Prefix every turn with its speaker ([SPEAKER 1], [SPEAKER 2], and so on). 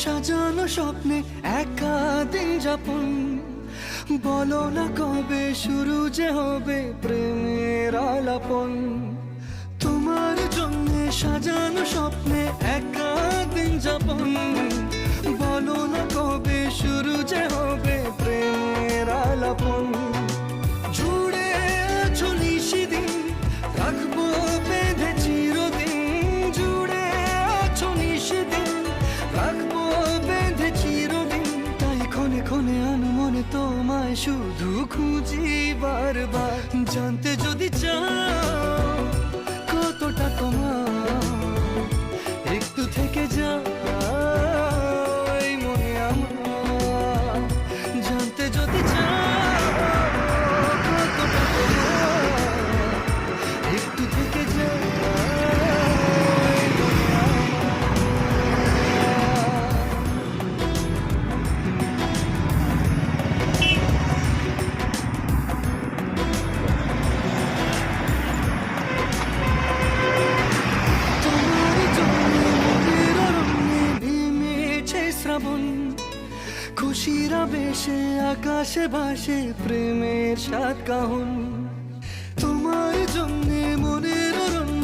[SPEAKER 1] সাজানো স্বপ্নে একা দিন যাপন, বলো না কবে শুরু যে হবে প্রেমের আলাপন। তোমার জন্য সাজানো স্বপ্নে একা দিন যাপন, বলো না কবে শুরু যে হবে প্রেমের আলাপন। জুড়ে আছো নিশিদিন, রাখবো বেঁধে চিরদিন। জুড়ে আছো নিশিদিন, রাখবো বেঁধে চিরদিন। তাই ক্ষণে ক্ষণে আনমনে তোমায় শুধু খুঁজি বারবার। জানতে যদি চাও কতটা তোমার, একটু থেকে যাও এই মনে আমার। জানতে যদি চাও কতটা তোমার, একটু থেকে যাও এই মনে আমার। তোমার জন্য মনের অরণ্যে ভিমেছে শ্রাবণ, খুশির আবেশে আকাশে ভাসে প্রেমের সাত কাহন। তোমার জন্য মনের অরণ্যে